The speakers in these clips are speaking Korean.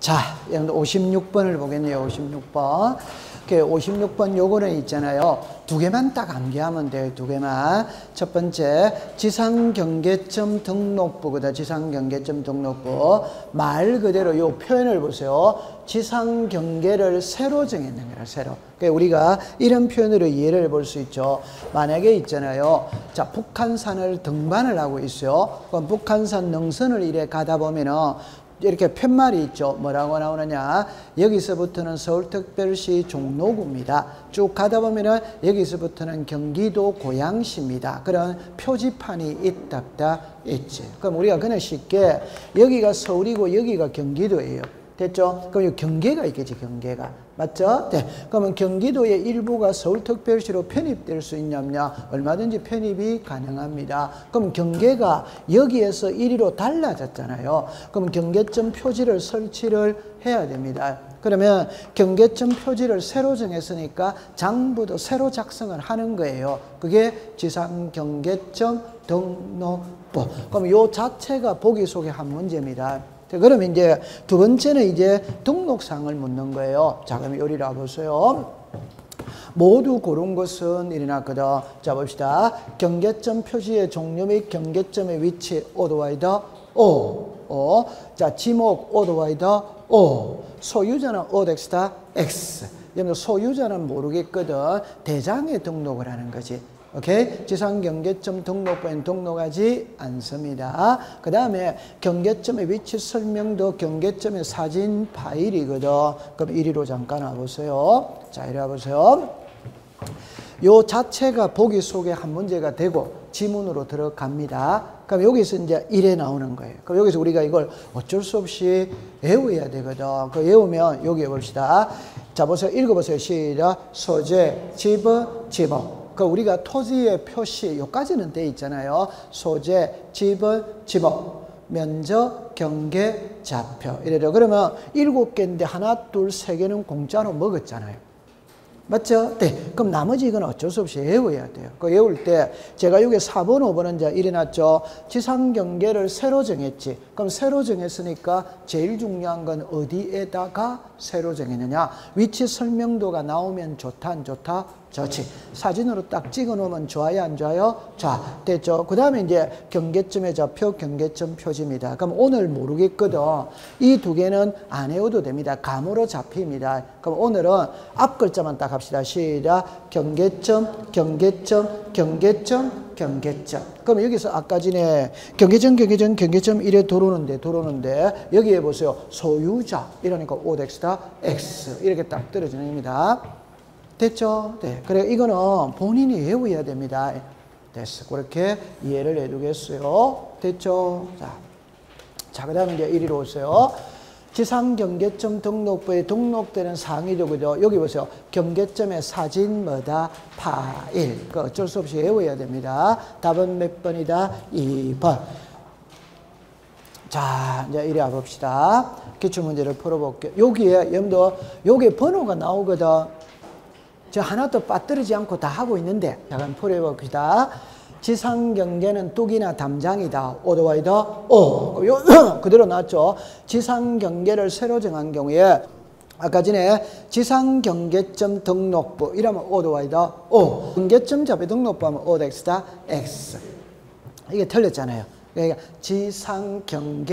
자, 여러분들 56번을 보겠네요. 56번. 56번 요거는 있잖아요. 두 개만 딱 암기하면 돼요. 두 개만. 첫 번째, 지상경계점 등록부거든. 지상경계점 등록부. 말 그대로 요 표현을 보세요. 지상경계를 세로 정했는 거라, 세로. 그러니까 우리가 이런 표현으로 이해를 볼 수 있죠. 만약에 있잖아요. 자, 북한산을 등반을 하고 있어요. 그럼 북한산 능선을 이래 가다 보면은 이렇게 팻말이 있죠. 뭐라고 나오느냐. 여기서부터는 서울특별시 종로구입니다. 쭉 가다 보면은 여기서부터는 경기도 고양시입니다. 그런 표지판이 있답다 있지. 그럼 우리가 그냥 쉽게 여기가 서울이고 여기가 경기도예요. 됐죠? 그럼 경계가 있겠지, 경계가. 맞죠? 네. 그러면 경기도의 일부가 서울특별시로 편입될 수 있냐면 얼마든지 편입이 가능합니다. 그럼 경계가 여기에서 이리로 달라졌잖아요. 그럼 경계점 표지를 설치를 해야 됩니다. 그러면 경계점 표지를 새로 정했으니까 장부도 새로 작성을 하는 거예요. 그게 지상경계점 등록부. 그럼 요 자체가 보기 속의 한 문제입니다. 그럼 이제 두 번째는 이제 등록사항을 묻는 거예요. 자, 그럼 요리를 보세요. 모두 고른 것은 일어났거든. 자, 봅시다. 경계점 표지의 종류 및 경계점의 위치, 오더와이더, O. 자, 지목, 오더와이더, O. 소유자는 오덱스타, X. 여러분, 소유자는 모르겠거든. 대장에 등록을 하는 거지. 오케이? 지상경계점 등록부엔 등록하지 않습니다. 그 다음에 경계점의 위치 설명도 경계점의 사진 파일이거든. 그럼 이리로 잠깐 와보세요. 자, 이리 와보세요. 요 자체가 보기 속에 한 문제가 되고 지문으로 들어갑니다. 그럼 여기서 이제 이래 나오는 거예요. 그럼 여기서 우리가 이걸 어쩔 수 없이 외워야 되거든. 그 외우면 여기 봅시다. 자, 보세요. 읽어보세요. 시작. 소재, 지분, 지목. 그 우리가 토지의 표시 요까지는 돼 있잖아요. 소재, 지분, 지목, 면적, 경계, 좌표. 이래요. 그러면 7개인데 하나, 둘, 세 개는 공짜로 먹었잖아요. 맞죠? 네. 그럼 나머지 이건 어쩔 수 없이 외워야 돼요. 그 외울 때 제가 여기 4번, 5번은 이제 일어났죠. 지상경계를 새로 정했지. 그럼 새로 정했으니까 제일 중요한 건 어디에다가 새로 정했느냐. 위치 설명도가 나오면 좋다, 안 좋다? 좋지. 사진으로 딱 찍어 놓으면 좋아요, 안 좋아요? 자, 됐죠. 그 다음에 이제 경계점의 좌표, 경계점 표지입니다. 그럼 오늘 모르겠거든. 이 두 개는 안 외워도 됩니다. 감으로 잡힙니다. 그럼 오늘은 앞 글자만 딱 합시다. 시작. 경계점, 경계점, 경계점, 경계점. 그럼 여기서 아까 전에 경계점 이래 들어오는데 여기에 보세요. 소유자 이러니까 오덱스타 X 이렇게 딱 떨어지는 겁니다. 됐죠? 네. 그래, 이거는 본인이 외워야 됩니다. 됐어. 그렇게 이해를 해두겠어요. 됐죠? 자, 그 다음에 이제 이리로 오세요. 지상경계점 등록부에 등록되는 사항이죠. 그죠? 여기 보세요. 경계점의 사진 뭐다? 파일. 그 어쩔 수 없이 외워야 됩니다. 답은 몇 번이다? 2번. 자, 이제 이리 와봅시다. 기출문제를 풀어볼게요. 여기에, 여러분들, 여기에 번호가 나오거든. 저 하나도 빠뜨리지 않고 다 하고 있는데 잠깐 풀어봅시다. 지상경계는 뚝이나 담장이다. 오더와이더 O. 그대로 나왔죠. 지상경계를 새로 정한 경우에 아까 전에 지상경계점 등록부 이러면 오더와이더 O. 경계점 잡이 등록부 하면 오덱스타 X. 이게 틀렸잖아요. 그러니까 지상경계점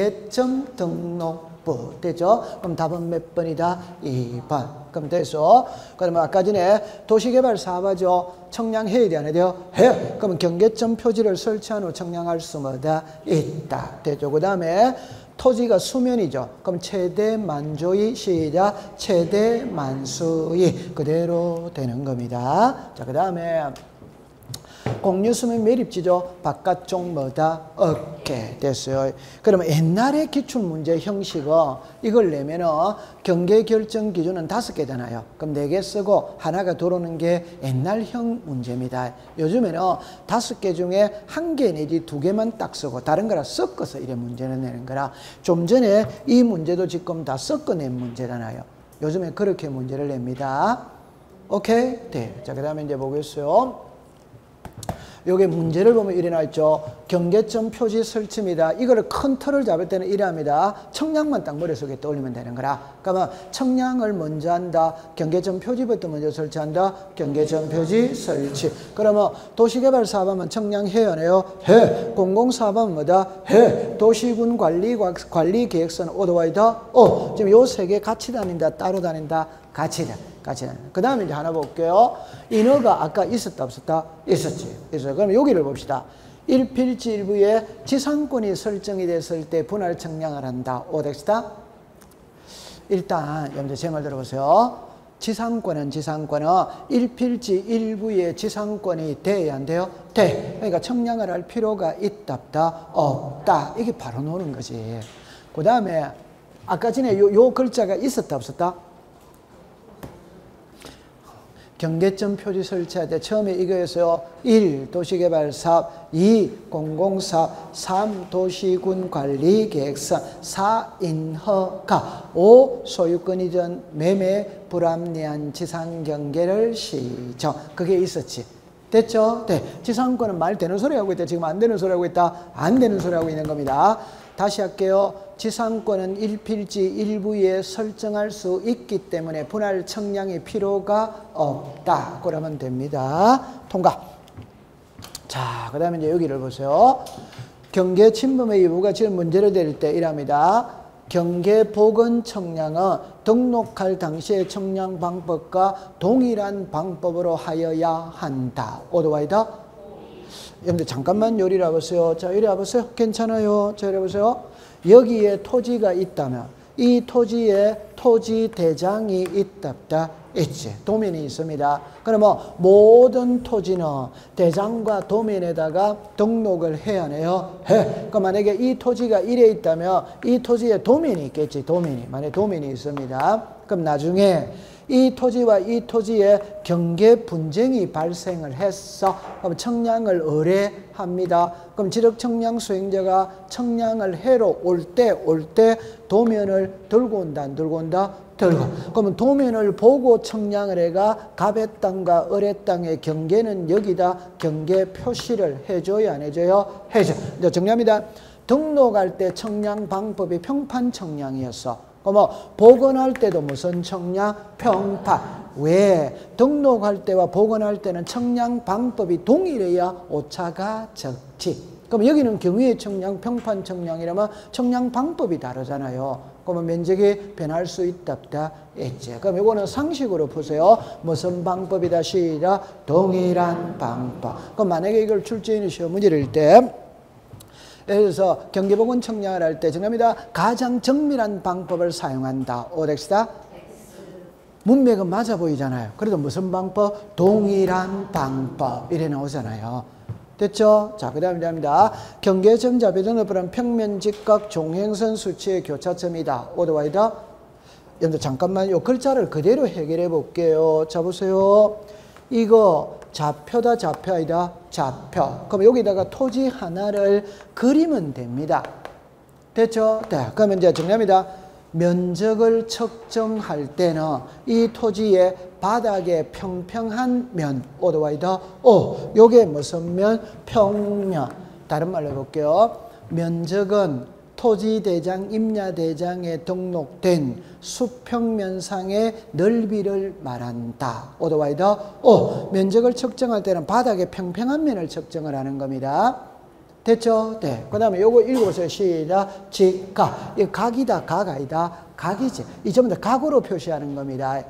등록부 되죠? 그럼 답은 몇 번이다? 2번. 그럼 됐어. 그러면 아까 전에 도시개발 사업하죠. 청량해야 돼, 안 해야 돼요? 해요. 그러면 경계점 표지를 설치한 후 청량할 수 뭐다? 있다. 됐죠? 그 다음에 토지가 수면이죠. 그럼 최대 만조의 시작. 최대 만수의 그대로 되는 겁니다. 자, 그 다음에 공유수면 매립지죠. 바깥쪽 뭐다? 어깨. 됐어요. 그러면 옛날의 기출문제 형식은 이걸 내면은 경계 결정 기준은 5개잖아요. 그럼 4개 쓰고 하나가 들어오는 게 옛날형 문제입니다. 요즘에는 5개 중에 1개 내지 2개만 딱 쓰고 다른 거랑 섞어서 이래 문제를 내는 거라. 좀 전에 이 문제도 지금 다 섞어낸 문제잖아요. 요즘에 그렇게 문제를 냅니다. 오케이? 네. 자, 그 다음에 이제 보겠어요. 요게 문제를 보면 이래 나있죠. 경계점 표지 설치입니다. 이거를 큰 틀을 잡을 때는 이래 합니다. 청량만 딱 머릿속에 떠올리면 되는 거라. 그러면 청량을 먼저 한다. 경계점 표지부터 먼저 설치한다. 경계점 표지 설치. 그러면 도시개발 사업하면 청량해야네요. 해. 공공사업하면 뭐다? 해. 도시군 관리 계획서는 오토바이다. 지금 요 세 개 같이 다닌다. 따로 다닌다. 같이 다닌다. 그 다음에 이제 하나 볼게요. 인허가 아까 있었다 없었다? 있었지. 있어요. 그럼 여기를 봅시다. 1필지 일부에 지상권이 설정이 됐을 때 분할 청량을 한다. 오됐다? 일단 여러분들 제 말 들어보세요. 지상권은 1필지 일부에 지상권이 돼야 안 돼요? 돼. 그러니까 청량을 할 필요가 있다 없다. 이게 바로 노는 거지. 그 다음에 아까 전에 요 글자가 있었다 없었다? 경계점 표지 설치할 때 처음에 이거였어요. 1. 도시개발사업 2. 공공사업 3. 도시군 관리계획서 4. 인허가 5. 소유권 이전 매매 불합리한 지상경계를 시정. 그게 있었지. 됐죠? 네. 지상권은 말 되는 소리 하고 있다. 지금 안 되는 소리 하고 있다. 안 되는 소리 하고 있는 겁니다. 다시 할게요. 지상권은 1필지 일부에 설정할 수 있기 때문에 분할 청량이 필요가 없다. 그러면 됩니다. 통과. 자, 그 다음에 이제 여기를 보세요. 경계 침범의 일부가 지금 문제를 될 때 이랍니다. 경계 보건 청량은 등록할 당시의 청량 방법과 동일한 방법으로 하여야 한다. 오토바이다? 여러분들 잠깐만 요리 와보세요. 자, 요리 와보세요. 괜찮아요. 자, 요리 와보세요. 여기에 토지가 있다면 이 토지에 토지 대장이 있답다. 있지. 도면이 있습니다. 그러면 모든 토지는 대장과 도면에다가 등록을 해야 하네요. 해. 그러니까 만약에 이 토지가 이래 있다면 이 토지에 도면이 있겠지. 도면이. 만약에 도면이 있습니다. 그럼 나중에 이 토지와 이 토지에 경계 분쟁이 발생을 했어. 그럼 청량을 의뢰합니다. 그럼 지적청량 수행자가 청량을 해로 올 때 도면을 들고 온다, 안 들고 온다? 들고. 그러면 도면을 보고 청량을 해가 갑의 땅과 을의 땅의 경계는 여기다 경계 표시를 해줘야 안 해줘요? 해줘. 이제 정리합니다. 등록할 때 청량 방법이 평판 청량이었어. 복원할 때도 무슨 청량? 평판. 왜? 등록할 때와 복원할 때는 청량 방법이 동일해야 오차가 적지. 그럼 여기는 경위의 청량, 평판 청량이라면 청량 방법이 다르잖아요. 그러면 면적이 변할 수 있답다. 있지. 그럼 이거는 상식으로 보세요. 무슨 방법이다? 시작. 동일한 방법. 그럼 만약에 이걸 출제인이 시험 문제를 낼 때 예를 들어서 경계보건 청량을 할 때 정답입니다. 가장 정밀한 방법을 사용한다. 오덱스다. 문맥은 맞아 보이잖아요. 그래도 무슨 방법? 동일한 방법. 이래 나오잖아요. 됐죠? 자, 그 다음에 합니다. 경계점 자비등급은 평면 직각 종행선 수치의 교차점이다. 오토바이다. 여러분들 잠깐만 요 글자를 그대로 해결해 볼게요. 자, 보세요. 이거 좌표다, 좌표 아니다? 좌표. 그럼 여기다가 토지 하나를 그리면 됩니다. 됐죠? 네. 그러면 이제 정리합니다. 면적을 측정할 때는 이 토지의 바닥에 평평한 면, 오토바이다. 요게 무슨 면? 평면. 다른 말로 해볼게요. 면적은 토지대장, 임야대장에 등록된 수평면상의 넓이를 말한다. 오토바이다. 면적을 측정할 때는 바닥에 평평한 면을 측정을 하는 겁니다. 됐죠? 네. 그 다음에 요거 읽어보세요. 시작. 직각. 이 각이다, 각 아니다? 각이지. 이 전부 다 각으로 표시하는 겁니다.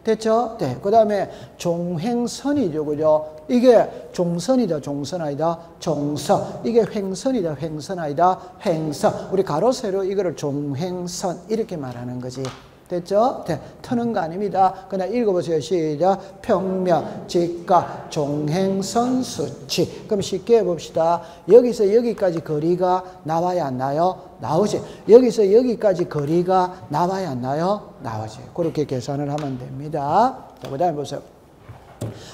됐죠? 네. 그 다음에 종횡선이죠. 그죠? 이게 종선이다, 종선 아니다? 종선. 이게 횡선이다, 횡선 아니다? 횡선. 우리 가로, 세로 이거를 종횡선. 이렇게 말하는 거지. 됐죠? 네. 트는 거 아닙니다. 그냥 읽어보세요. 시작. 평면, 직각, 종행선, 수치. 그럼 쉽게 해봅시다. 여기서 여기까지 거리가 나와야 안 나요? 나오지. 여기서 여기까지 거리가 나와야 안 나요? 나오지. 그렇게 계산을 하면 됩니다. 자, 그 다음에 보세요.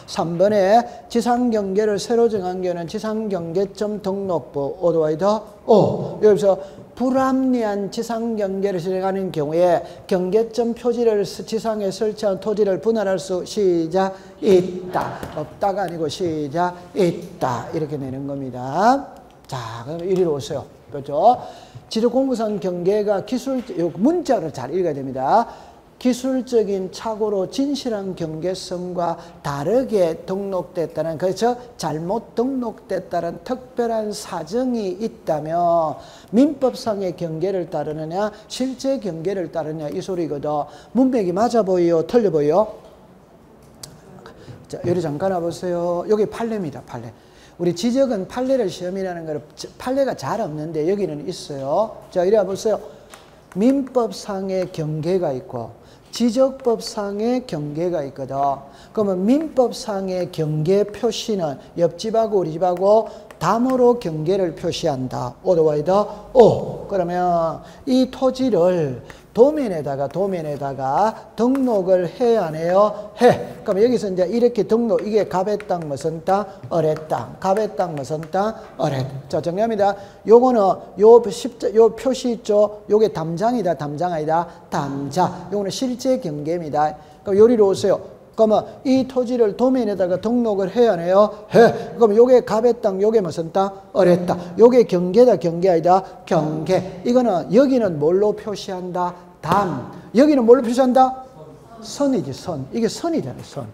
3번에 지상경계를 새로 정한 경우는 지상경계점 등록부 오도와이더 오. 여기서 불합리한 지상경계를 실행하는 경우에 경계점 표지를 지상에 설치한 토지를 분할할 수 시작 있다. 없다가 아니고 시작 있다. 이렇게 내는 겁니다. 자, 그럼 이리로 오세요. 그렇죠? 지적공부상 경계가 문자를 잘 읽어야 됩니다. 기술적인 착오로 진실한 경계성과 다르게 등록됐다는, 그래서 잘못 등록됐다는 특별한 사정이 있다면 민법상의 경계를 따르느냐 실제 경계를 따르느냐 이 소리거든. 문맥이 맞아 보여 틀려 보여? 자, 여기 잠깐 와보세요. 여기 판례입니다. 판례. 우리 지적은 판례를 시험이라는 걸 판례가 잘 없는데 여기는 있어요. 자, 이리 와보세요. 민법상의 경계가 있고 지적법상의 경계가 있거든. 그러면 민법상의 경계 표시는 옆집하고 우리 집하고 담으로 경계를 표시한다. 오도와이더 오. 그러면 이 토지를 도면에다가 등록을 해야 안 해요? 해. 그럼 여기서 이제 이렇게 등록, 이게 갑의 땅 무슨 땅? 어뢰 땅. 갑의 땅 무슨 땅? 어뢰 땅. 자, 정리합니다. 요거는 요 표시 있죠? 요게 담장이다, 담장 아니다? 담장. 요거는 실제 경계입니다. 그럼 요리로 오세요. 그러면 이 토지를 도면에다가 등록을 해야 안 해요? 해. 그럼 요게 갑의 땅, 요게 무슨 땅? 어뢰 땅. 요게 경계다, 경계 아니다? 경계. 이거는 여기는 뭘로 표시한다? 담. 여기는 뭘로 표시한다? 선이지, 선. 이게 선이잖아요, 선.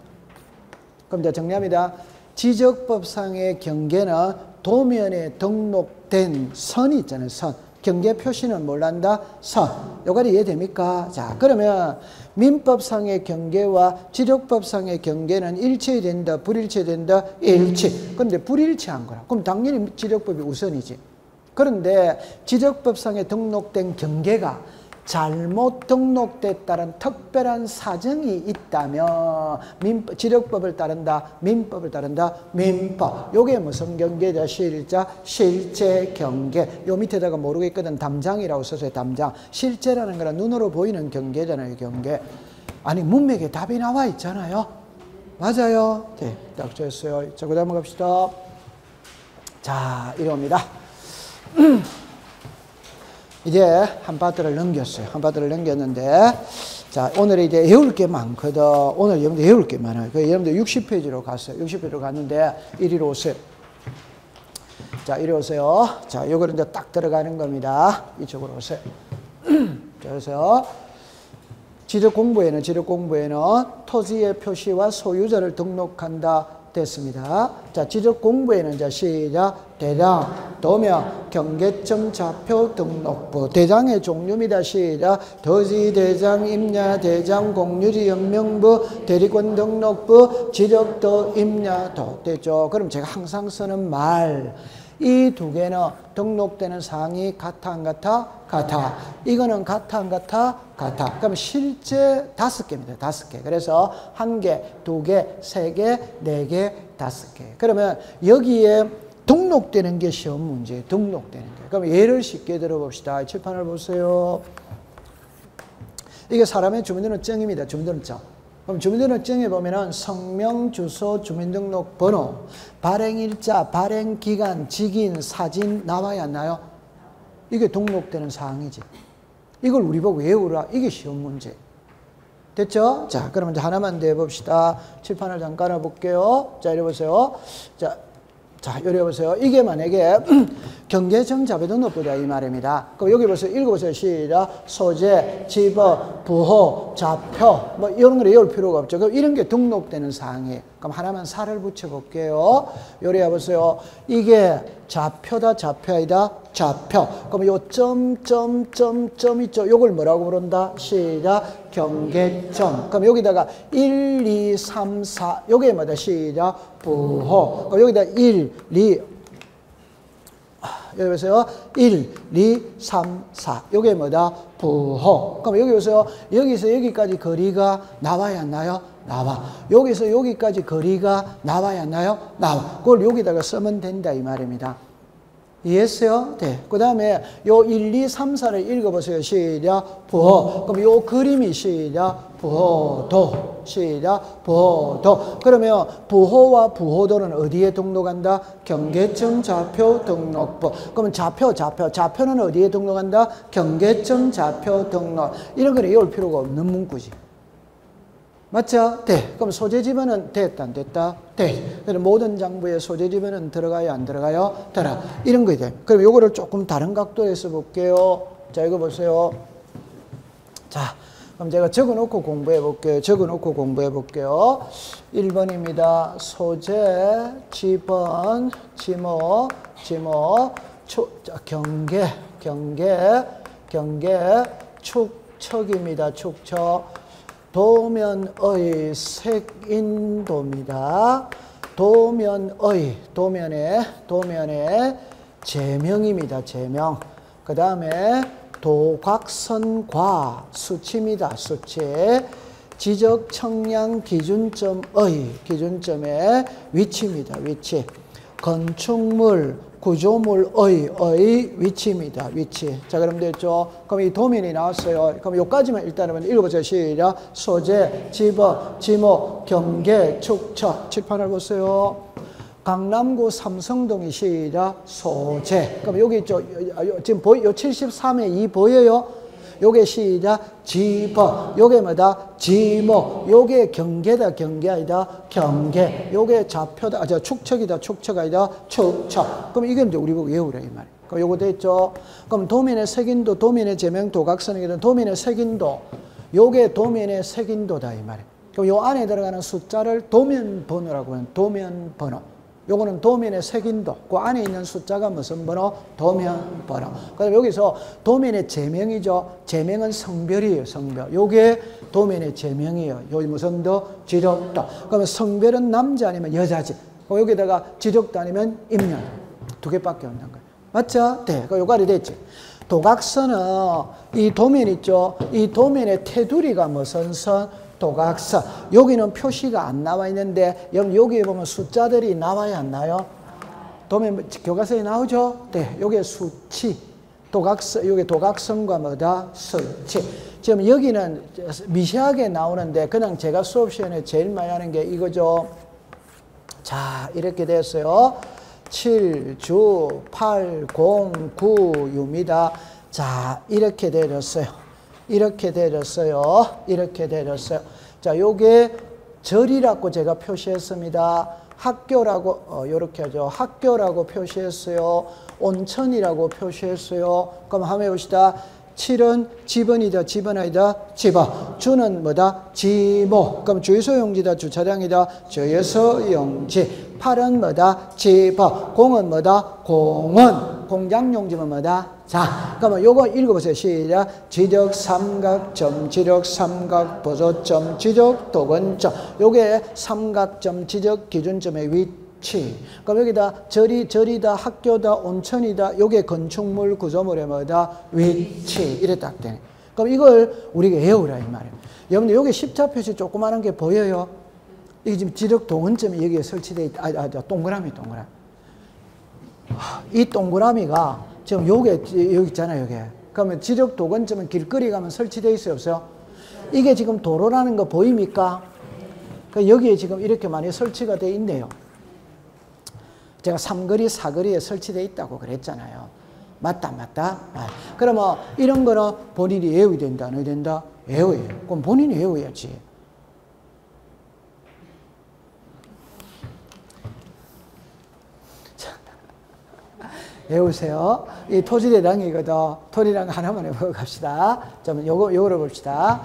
그럼 이제 정리합니다. 지적법상의 경계는 도면에 등록된 선이 있잖아요, 선. 경계 표시는 뭘 한다? 선. 요거는 이해됩니까? 자, 그러면 민법상의 경계와 지적법상의 경계는 일치된다, 불일치된다? 일치. 그런데 불일치한 거라. 그럼 당연히 지적법이 우선이지. 그런데 지적법상에 등록된 경계가 잘못 등록됐다는 특별한 사정이 있다면 지적법을 따른다, 민법을 따른다, 민법. 요게 무슨 경계자? 실제 경계. 요 밑에다가 모르겠거든 담장이라고 써서 담장. 실제라는 거는 눈으로 보이는 경계잖아요, 경계. 아니 문맥에 답이 나와 있잖아요. 맞아요. 네, 딱 좋았어요. 자, 그 다음 갑시다. 자, 이리 옵니다. 이제 한 파트를 넘겼어요. 한 파트를 넘겼는데, 자, 오늘 이제 외울 게 많거든. 오늘 여러분들 외울 게 많아요. 그래서 여러분들 60페이지로 갔어요. 60페이지로 갔는데, 이리로 오세요. 자, 이리 오세요. 자, 요거는 이제 딱 들어가는 겁니다. 이쪽으로 오세요. 자, 그래서 지적 공부에는 토지의 표시와 소유자를 등록한다. 됐습니다. 자, 지적 공부에는 자, 시작. 대장, 도면, 경계점, 좌표, 등록부. 대장의 종류입니다. 시작. 토지 대장, 임야, 대장, 공유지, 연명부, 대리권 등록부, 지적도, 임야도. 됐죠? 그럼 제가 항상 쓰는 말. 이 두 개는 등록되는 사항이 같아, 안 같아? 같아. 이거는 같아, 안 같아? 같아. 그럼 실제 5개입니다. 5개. 그래서 1개, 2개, 3개, 4개, 5개. 그러면 여기에 등록되는 게 시험 문제, 등록되는 게. 그럼 예를 쉽게 들어봅시다. 칠판을 보세요. 이게 사람의 주민등록증입니다. 주민등록증. 그럼 주민등록증에 보면은 성명, 주소, 주민등록번호, 발행일자, 발행기간, 직인, 사진 나와야 안 나요? 이게 등록되는 사항이지. 이걸 우리 보고 외우라. 이게 시험 문제. 됐죠? 자, 그러면 이제 하나만 더 해봅시다. 칠판을 잠깐 해볼게요. 자, 이리 보세요. 자, 이리 보세요. 이게 만약에 경계점 자배등록부다 이 말입니다. 그럼 여기 보세요. 읽어보세요. 시작. 소재, 지법, 부호, 좌표 뭐 이런 걸 외울 필요가 없죠. 그럼 이런 게 등록되는 사항이에요. 그럼 하나만 살을 붙여볼게요. 요리 해보세요. 이게 좌표다, 좌표 아니다? 좌표. 그럼 요 점 있죠? 요걸 뭐라고 부른다? 시작. 경계점. 그럼 여기다가 1, 2, 3, 4. 요게 뭐다? 시작. 부호. 그럼 여기다 1, 2, 여기 보세요. 1, 2, 3, 4. 요게 뭐다? 부호. 그럼 여기 보세요. 여기서 여기까지 거리가 나와야 안 나요? 나와. 여기서 여기까지 거리가 나와야 안 나요? 나와. 그걸 여기다가 쓰면 된다 이 말입니다. 이해했어요? 네. 그 다음에 요 1, 2, 3, 4를 읽어보세요. 시작. 부호. 그럼 요 그림이 시작. 부호도. 시작. 부호도. 그러면 부호와 부호도는 어디에 등록한다? 경계점 좌표 등록부. 그러면 좌표는 어디에 등록한다? 경계점 좌표 등록. 이런 거는 외울 필요가 없는 문구지. 맞죠? 네. 그럼 소재 지번은 됐다, 안 됐다? 네. 그럼 모든 장부에 소재 지번은 들어가요, 안 들어가요? 들어가. 이런 거 돼. 그럼 요거를 조금 다른 각도에서 볼게요. 자, 이거 보세요. 자, 그럼 제가 적어놓고 공부해 볼게요. 1번입니다. 소재, 지번, 지목, 경계, 축척입니다. 축척. 도면의 색인도입니다. 도면의 제명입니다. 제명. 그 다음에 도곽선과 수치입니다. 수치. 지적 청량 기준점의 위치입니다. 위치. 건축물 구조물의 위치입니다. 위치. 자, 그럼 됐죠? 그럼 이 도면이 나왔어요. 그럼 요까지만 일단은 읽어보세요. 시작. 소재, 지번, 지목, 경계, 축척. 칠판을 보세요. 강남구 삼성동이 시작. 소재. 그럼 여기 있죠? 지금 요 73에 2 보여요? 요게 시작. 지번. 요게 뭐다? 지목. 요게 경계다. 경계 아니다. 경계. 요게 좌표다. 축척이다. 축척 아니다. 축척. 그럼 이게 이제 우리 보고 외우라 이 말이에요. 그럼 요거 됐죠? 그럼 도면의 색인도, 도면의 제명, 도각선이거든. 도면의 색인도. 요게 도면의 색인도다 이 말이에요. 그럼 요 안에 들어가는 숫자를 도면번호라고 하는 도면번호. 요거는 도면의 색인도. 그 안에 있는 숫자가 무슨 번호? 도면번호. 그럼 여기서 도면의 제명이죠. 제명은 성별이에요. 성별. 요게 도면의 제명이에요. 여기 무슨 도? 지적도. 그러면 성별은 남자 아니면 여자지. 여기다가 지적도 아니면 임년. 두 개밖에 없는 거예요. 맞죠? 네. 그 요까지 됐지. 도각선은 이 도면 있죠. 이 도면의 테두리가 무슨 선? 도각선. 여기는 표시가 안 나와 있는데 여기에 보면 숫자들이 나와야 안 나요? 도면 교과서에 나오죠? 네, 여기 수치. 도각선, 여기 도각선과 뭐다? 수치. 지금 여기는 미세하게 나오는데 그냥 제가 수업 시간에 제일 많이 하는 게 이거죠. 자, 이렇게 됐어요. 7, 주, 8, 0, 9, 유입니다. 자, 이렇게 내렸어요. 이렇게 내렸어요. 이렇게 내렸어요. 자, 요게 절이라고 제가 표시했습니다. 학교라고, 요렇게 하죠. 학교라고 표시했어요. 온천이라고 표시했어요. 그럼 한번 해봅시다. 7은 지번이다. 지번 아니다. 지번. 주는 뭐다? 지목. 그럼 주유소용지다. 주차장이다. 주유소용지. 8은 뭐다? 지번. 0은 뭐다? 공원. 공장용지는 뭐다? 자, 그러면 요거 읽어보세요. 시작. 지적 삼각점, 지적 삼각 보조점, 지적 도근점. 요게 삼각점, 지적 기준점의 위치. 그럼 여기다 절이다, 학교다, 온천이다. 요게 건축물, 구조물의 뭐다? 위치. 이래 딱 되네. 그럼 이걸 우리가 외우라 이 말이에요. 여러분들 여기 십자 표시 조그마한 게 보여요? 이게 지금 지적 도근점이 여기에 설치되어 있다. 동그라미. 이 동그라미가 지금 요게 여기 있잖아요, 요게. 그러면 지적 도근점은 길거리 가면 설치되어 있어요, 없어요? 이게 지금 도로라는 거 보입니까? 여기에 지금 이렇게 많이 설치가 되어 있네요. 제가 3거리, 4거리에 설치되어 있다고 그랬잖아요. 맞다, 안 맞다? 그러면 이런 거는 본인이 외워야 된다, 안 해야 된다? 외워야 해요. 그럼 본인이 외워야지. 외우세요. 이 토지대장이거든. 토지대장 하나만 해보고 갑시다. 좀 요거를 봅시다.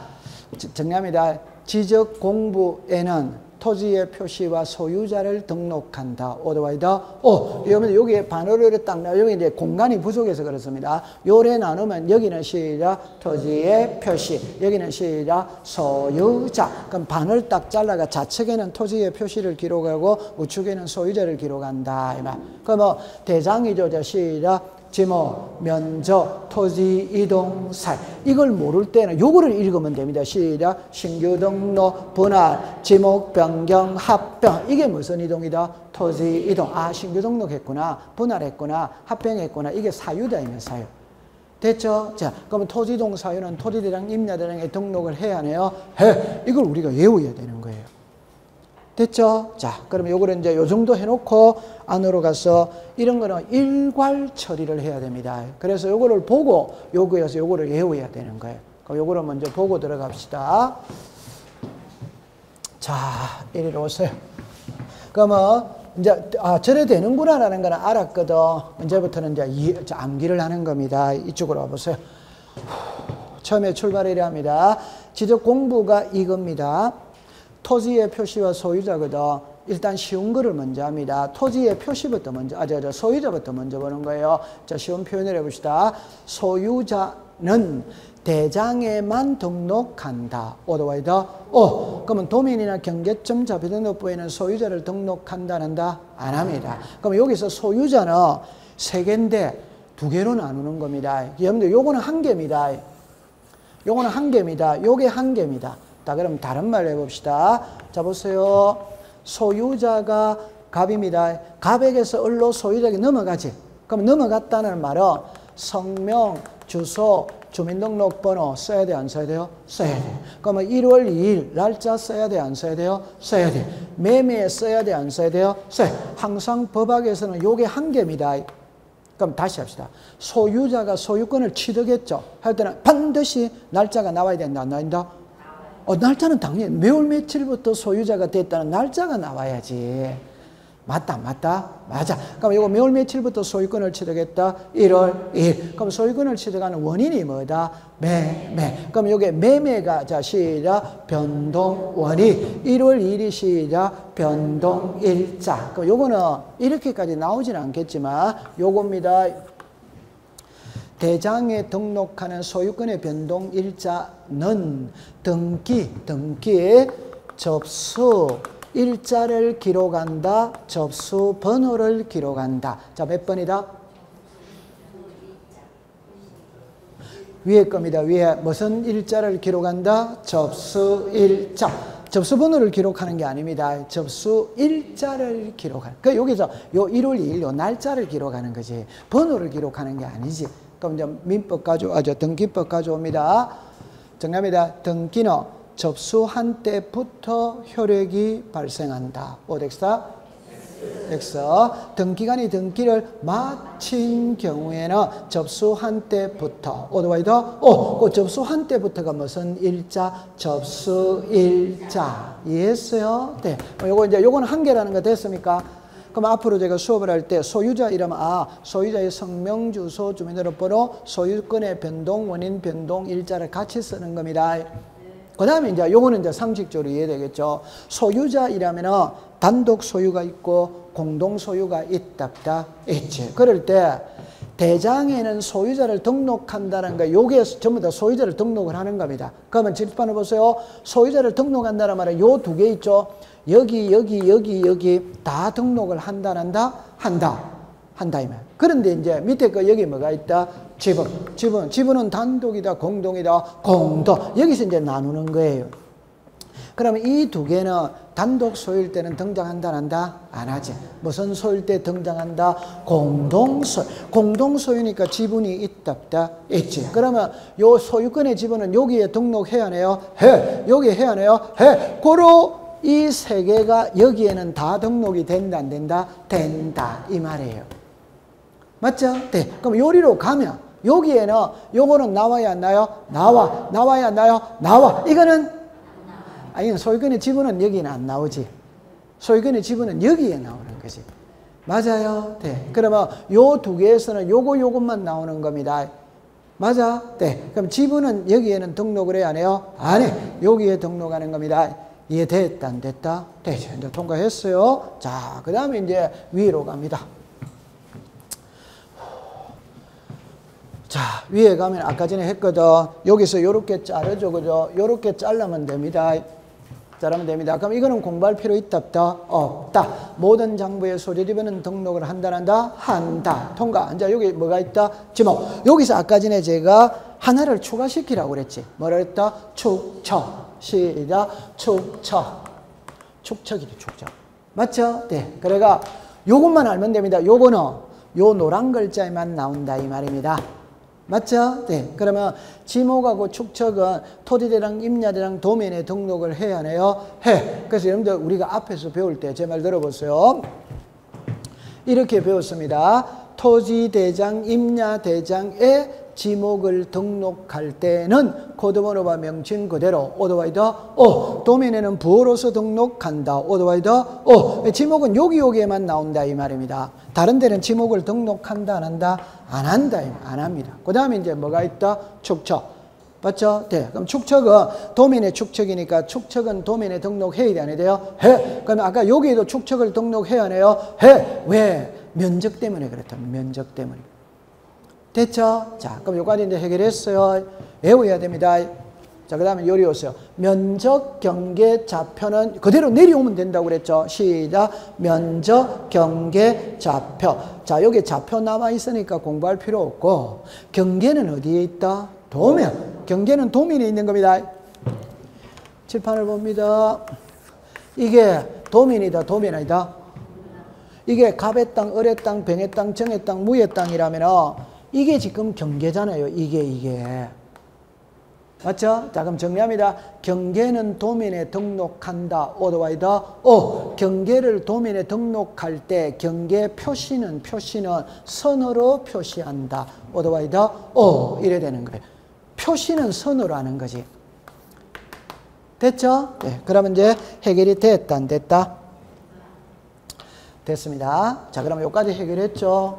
정리합니다. 지적 공부에는 토지의 표시와 소유자를 등록한다. 오더와이더 오. 여러분 여기에 반어를 딱 나와. 여기 이제 공간이 부족해서 그렇습니다. 요래 나누면 여기는 시작 토지의 표시, 여기는 시작 소유자. 그럼 반을 딱 잘라가 좌측에는 토지의 표시를 기록하고 우측에는 소유자를 기록한다. 이 말. 그럼 뭐 대장이죠. 시작 지목, 면적, 토지, 이동, 살. 이걸 모를 때는 요거를 읽으면 됩니다. 시작. 신규 등록, 분할, 지목, 변경, 합병. 이게 무슨 이동이다? 토지, 이동. 아, 신규 등록했구나. 분할했구나. 합병했구나. 이게 사유자이면 사유. 됐죠? 자, 그러면 토지이동 사유는 토지대장, 임야대장에 등록을 해야 하네요. 해. 이걸 우리가 외워야 되는 거예요. 됐죠? 자, 그러면 요거를 이제 요 정도 해놓고 안으로 가서 이런 거는 일괄 처리를 해야 됩니다. 그래서 요거를 보고 요거에서 요거를 외워야 되는 거예요. 그럼 요거를 먼저 보고 들어갑시다. 자, 이리로 오세요. 그러면 이제 저래 되는구나라는 걸 알았거든. 이제부터는 이제 암기를 하는 겁니다. 이쪽으로 와보세요. 처음에 출발이라 합니다. 지적 공부가 이겁니다. 토지의 표시와 소유자거든. 일단 쉬운 거를 먼저 합니다. 토지의 표시부터 먼저, 소유자부터 먼저 보는 거예요. 자, 쉬운 표현을 해봅시다. 소유자는 대장에만 등록한다. 오더와이더. 그러면 도면이나 경계점 자비등록부에는 소유자를 등록한다, 안 합니다. 그럼 여기서 소유자는 세 개인데 두 개로 나누는 겁니다. 여러분들, 요거는 한 개입니다. 요거는 한 개입니다. 요게 한 개입니다. 자, 그럼 다른 말로 해봅시다. 자, 보세요. 소유자가 갑입니다. 갑에게서 을로 소유자에게 넘어가지. 그럼 넘어갔다는 말은 성명, 주소, 주민등록번호 써야 돼, 안 써야 돼요? 써야 돼. 그러면 1월 2일 날짜 써야 돼, 안 써야 돼요? 써야 돼. 매매에 써야 돼, 안 써야 돼요? 써야 돼. 항상 법학에서는 요게 한 개입니다. 그럼 다시 합시다. 소유자가 소유권을 취득했죠. 할 때는 반드시 날짜가 나와야 된다, 안 나온다? 날짜는 당연히 매월 며칠부터 소유자가 됐다는 날짜가 나와야지. 맞다. 맞아. 그럼 이거 매월 며칠부터 소유권을 취득했다? 1월 2일. 그럼 소유권을 취득하는 원인이 뭐다? 매매. 그럼 이게 매매가, 자, 시작. 변동 원인. 1월 2일이 시작. 변동 일자. 그럼 요거는 이렇게까지 나오지는 않겠지만 요겁니다. 대장에 등록하는 소유권의 변동 일자는 등기에 접수 일자를 기록한다. 접수 번호를 기록한다. 자, 몇 번이다? 위에 겁니다. 위에 무슨 일자를 기록한다? 접수 일자. 접수 번호를 기록하는 게 아닙니다. 접수 일자를 기록하는. 그러니까 여기서 요 1월 2일 요 날짜를 기록하는 거지. 번호를 기록하는 게 아니지. 그럼 이제 민법 가져와죠. 등기법 가져옵니다. 정답입니다. 등기는 접수한 때부터 효력이 발생한다. 오덱사? X. 등기관이 등기를 마친 경우에는 접수한 때부터. 오더와이더? 그 접수한 때부터가 무슨 일자? 접수 일자. 이해했어요? 네. 요거는 한 개라는 거 됐습니까? 그럼 앞으로 제가 수업을 할 때 소유자 이러면 소유자의 성명, 주소, 주민등록번호, 소유권의 변동, 원인, 변동, 일자를 같이 쓰는 겁니다. 그 다음에 이제 요거는 이제 상식적으로 이해되겠죠. 소유자이라면은 단독 소유가 있고 공동 소유가 있답다. 있지. 그럴 때 대장에는 소유자를 등록한다는 거, 요게 전부 다 소유자를 등록을 하는 겁니다. 그러면 질판을 보세요. 소유자를 등록한다는 말은 요 두 개 있죠. 여기 다 등록을 한다. 한다 이말. 그런데 이제 밑에 거 여기 뭐가 있다? 지분은 단독이다, 공동이다, 공동. 여기서 이제 나누는 거예요. 그러면 이 두 개는 단독 소유일 때는 등장한다, 안 하지. 무슨 소유일 때 등장한다? 공동소유. 공동소유니까 지분이 있답다, 있지. 그러면 요 소유권의 지분은 여기에 등록해야 하네요? 해. 여기 해야 하네요? 해. 고로 이 세 개가 여기에는 다 등록이 된다, 안 된다? 된다. 이 말이에요. 맞죠? 네. 그럼 요리로 가면 여기에는 요거는 나와야 안 나요? 나와야 안 나요? 나와. 이거는 소유권의 지분은 여기는 안 나오지. 소유권의 지분은 여기에 나오는 거지. 맞아요? 네. 그러면 요 두 개에서는 요것만 나오는 겁니다. 맞아? 네. 그럼 지분은 여기에는 등록을 해야 하네요? 안 해. 여기에 등록하는 겁니다. 이해됐다, 안 됐다? 되죠. 이제 통과했어요. 자, 그 다음에 이제 위로 갑니다. 자, 위에 가면 아까 전에 했거든. 여기서 요렇게 자르죠, 그죠? 요렇게 자르면 됩니다. 자라면 됩니다. 그럼 이거는 공부할 필요 있다 없다? 없다. 모든 장부에 소재지변은 등록을 한다 안 한다? 한다. 통과. 이제 여기 뭐가 있다? 지목. 여기서 아까 전에 제가 하나를 추가시키라고 그랬지. 뭐라 했다? 축척. 시작. 축척. 축척이죠, 축척. 맞죠? 네. 그래가 요것만 알면 됩니다. 요거는 요 노란 글자에만 나온다 이 말입니다. 맞죠? 네. 그러면 지목하고 축척은 토지대랑 임야대랑 도면에 등록을 해야 하네요. 해. 그래서 여러분들 우리가 앞에서 배울 때 제 말 들어보세요. 이렇게 배웠습니다. 토지대장, 임야대장에 지목을 등록할 때는 코드번호와 명칭 그대로 오토바이더 도면에는 부호로서 등록한다. 오토바이더 지목은 여기에만 나온다 이 말입니다. 다른 데는 지목을 등록한다 안 한다? 안 한다. 안 합니다. 그 다음에 이제 뭐가 있다? 축척. 맞죠? 네. 그럼 축척은 도면의 축척이니까 축척은 도면에 등록해야 돼, 안 해야 돼요? 해. 그럼 아까 여기에도 축척을 등록해야 하네요? 해. 왜? 면적 때문에 그렇다. 면적 때문에. 됐죠? 자, 그럼 여기까지 이제 해결했어요. 외워야 됩니다. 자, 그 다음에 요리 오세요. 면적, 경계, 좌표는 그대로 내려오면 된다고 그랬죠. 시작. 면적, 경계, 좌표. 자, 여기 좌표 남아 있으니까 공부할 필요 없고, 경계는 어디에 있다? 도면. 경계는 도면에 있는 겁니다. 칠판을 봅니다. 이게 도면이다, 도면 아니다? 이게 갑의 땅, 을의 땅, 병의 땅, 정의 땅, 무의 땅이라면 이게 지금 경계잖아요. 이게. 맞죠? 자, 그럼 정리합니다. 경계는 도면에 등록한다. 오토바이더 경계를 도면에 등록할 때 경계 표시는 선으로 표시한다. 오토바이더 이래 되는 거예요. 표시는 선으로 하는 거지. 됐죠? 네. 그러면 이제 해결이 됐다, 안 됐다? 됐습니다. 자, 그러면 여기까지 해결했죠?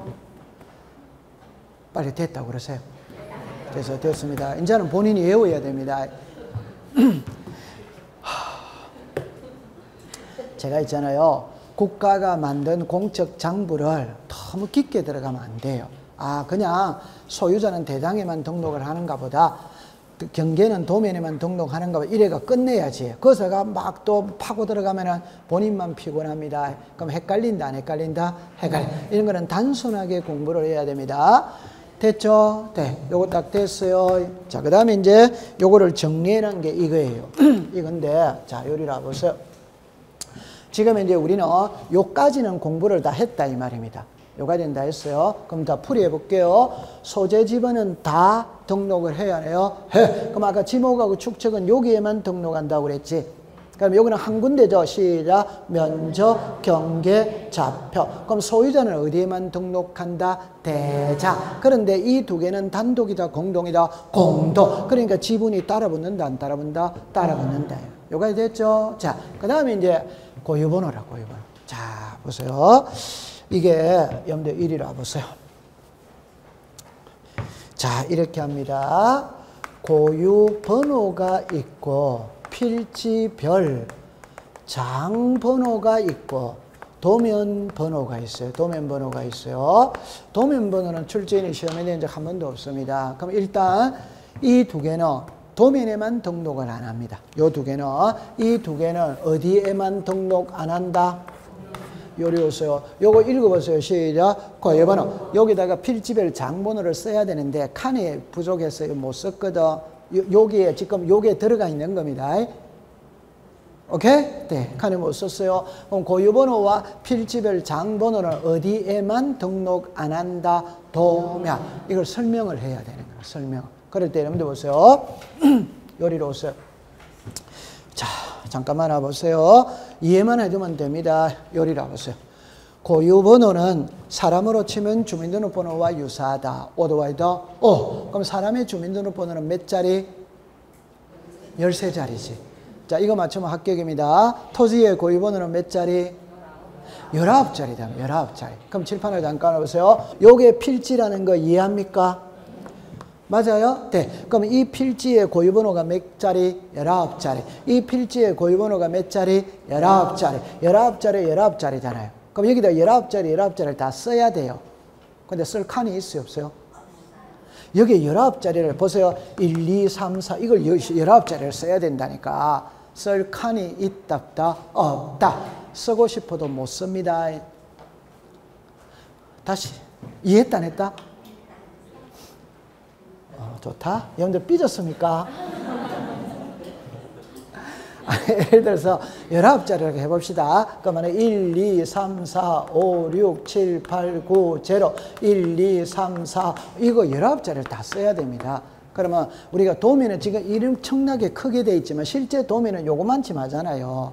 빨리 됐다고 그러세요. 그래서 됐습니다. 이제는 본인이 외워야 됩니다. 제가 있잖아요. 국가가 만든 공적 장부를 너무 깊게 들어가면 안 돼요. 그냥 소유자는 대장에만 등록을 하는가 보다, 경계는 도면에만 등록하는가 보다, 이래가 끝내야지. 거기서가 막 또 파고 들어가면은 본인만 피곤합니다. 그럼 헷갈린다, 안 헷갈린다? 이런 거는 단순하게 공부를 해야 됩니다. 됐죠? 네. 요거 딱 됐어요. 자, 그 다음에 이제 요거를 정리해놓은 게 이거예요. 이건데, 자, 요리라 보세요. 지금 이제 우리는 요까지는 공부를 다 했다 이 말입니다. 요까지는 다 했어요. 그럼 다 풀이해 볼게요. 소재 지번은 다 등록을 해야 해요. 해. 그럼 아까 지목하고 축척은 여기에만 등록한다고 그랬지. 그럼 여기는 한 군데죠. 시작. 면적, 경계, 좌표. 그럼 소유자는 어디에만 등록한다? 대장. 그런데 이 두 개는 단독이다, 공동이다? 공동. 그러니까 지분이 따라붙는다, 안 따라붙는다? 따라붙는다. 요까지 됐죠? 자, 그 다음에 이제 고유번호라, 고유번호. 자, 보세요. 이게 여러분들 1이라 보세요. 자, 이렇게 합니다. 고유번호가 있고, 필지별 장번호가 있고, 도면번호가 있어요. 도면번호가 있어요. 도면번호는 출제인이 시험에 낸 적 한 번도 없습니다. 그럼 일단 이 두 개는 도면에만 등록을 안 합니다. 이 두 개는 어디에만 등록 안 한다? 요리 오세요. 요거 읽어보세요. 시작. 고유번호. 여기다가 필지별 장번호를 써야 되는데 칸이 부족해서 못 썼거든. 여기에 지금 요게 들어가 있는 겁니다. 오케이? 네. 칸에 못 썼어요. 그럼 고유번호와 필지별 장번호는 어디에만 등록 안 한다? 도면. 이걸 설명을 해야 되는 거예요. 설명. 그럴 때 여러분들 보세요. 요리로 오세요. 자, 잠깐만 와보세요. 이해만 해두면 됩니다. 요리로 와보세요. 고유번호는 사람으로 치면 주민등록번호와 유사하다. 오토바이더 그럼 사람의 주민등록번호는 몇 자리? 13자리지. 자, 이거 맞추면 합격입니다. 토지의 고유번호는 몇 자리? 19자리다. 19자리. 그럼 칠판을 잠깐 보세요. 요게 필지라는 거 이해합니까? 맞아요? 네. 그럼 이 필지의 고유번호가 몇 자리? 19자리. 이 필지의 고유번호가 몇 자리? 19자리. 19자리잖아요. 그럼 여기다 19자리를 다 써야 돼요. 근데 쓸 칸이 있어요, 없어요? 여기 19자리를 보세요. 1, 2, 3, 4 이걸 19자리를 써야 된다니까. 쓸 칸이 있다, 없다. 쓰고 싶어도 못 씁니다. 다시. 이해했다, 안 했다? 좋다. 여러분들 삐졌습니까? 예를 들어서 19자리 이렇게 해봅시다. 그러면 1, 2, 3, 4, 5, 6, 7, 8, 9, 0, 1, 2, 3, 4 이거 19자리를 다 써야 됩니다. 그러면 우리가 도면은 지금 엄청나게 크게 돼 있지만 실제 도면은 요거만치 하잖아요.